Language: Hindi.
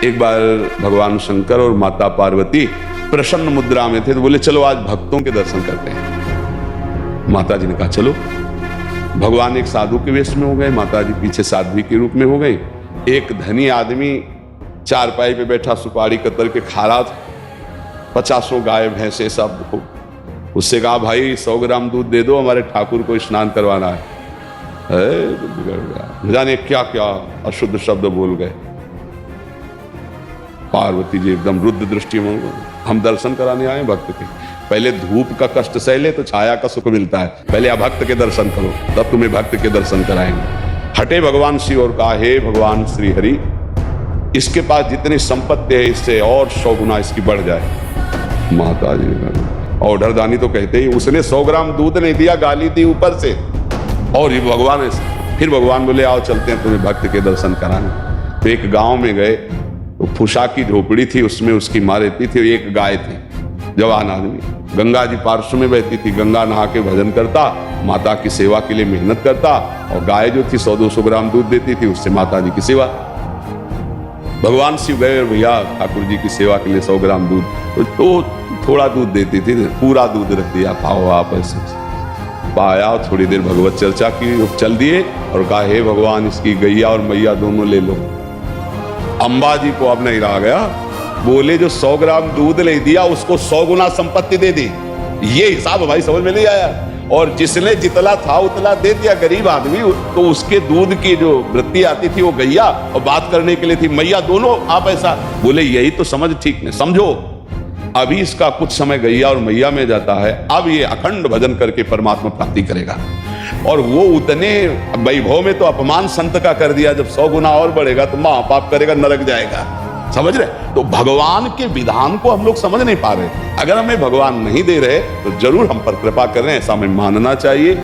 एक बार भगवान शंकर और माता पार्वती प्रसन्न मुद्रा में थे, तो बोले चलो आज भक्तों के दर्शन करते हैं। माता जी ने कहा चलो। भगवान एक साधु के वेश में हो गए, माता जी पीछे साध्वी के रूप में हो गई। एक धनी आदमी चारपाई पे बैठा सुपारी कतर के खा रहा था, 50 गाय भैंसे सब। उससे कहा भाई 100 ग्राम दूध दे दो, हमारे ठाकुर को स्नान करवाना है। बिगड़ गया, जाने क्या क्या अशुद्ध शब्द बोल गए। पार्वती जी एकदम रुद्र दृष्टि में, हम दर्शन कराने आए भक्त के। पहले धूप का कष्ट सह ले तो छाया का सुख मिलता है, पहले अभक्त के दर्शन करो तब तुम्हें भक्त के दर्शन कराएंगे। हटे भगवान शिव और कहा हे भगवान श्री हरि, इसके पास जितनी संपत्ति है इससे और 100 गुना इसकी बढ़ जाए। माता जी ने ऑर्डर दानी तो कहते ही उसने 100 ग्राम दूध नहीं दिया, गाली दी ऊपर से। और ये भगवान फिर भगवान बोले आओ चलते हैं तुम्हें भक्त के दर्शन कराने। तो एक गांव में गए, तो फुसा की झोपड़ी थी, उसमें उसकी माँ रहती थी। एक गाय थी, जवान आदमी, गंगा जी पार्श्व में बहती थी। गंगा नहा के भजन करता, माता की सेवा के लिए मेहनत करता, और गाय जो थी 100-200 ग्राम दूध देती थी, उससे माता जी की सेवा। भगवान शिव गए भैया ठाकुर जी की सेवा के लिए 100 ग्राम दूध, तो थोड़ा दूध देती थी, पूरा दूध रख दिया, पाओ आप ऐसे पाया। थोड़ी देर भगवत चर्चा की, चल दिए और कहा हे भगवान इसकी गैया और मैया दोनों ले लो। अंबा जी को अब नहीं रहा गया, बोले जो 100 ग्राम दूध ले दिया उसको 100 गुना संपत्ति दे दी। ये हिसाब भाई समझ में नहीं आया। और जिसने जितना था उतना दे दिया, गरीब आदमी, तो उसके दूध की जो वृत्ति आती थी वो गैया और बात करने के लिए थी मैया, दोनों आप ऐसा बोले। यही तो समझ ठीक नहीं, समझो अभी इसका कुछ समय गैया और मैया में जाता है, अब ये अखंड भजन करके परमात्मा प्राप्ति करेगा। और वो उतने वैभव में तो अपमान संत का कर दिया, जब 100 गुना और बढ़ेगा तो महापाप करेगा, नरक जाएगा। समझ रहे? तो भगवान के विधान को हम लोग समझ नहीं पा रहे। अगर हमें भगवान नहीं दे रहे तो जरूर हम पर कृपा कर रहे हैं, ऐसा हमें मानना चाहिए।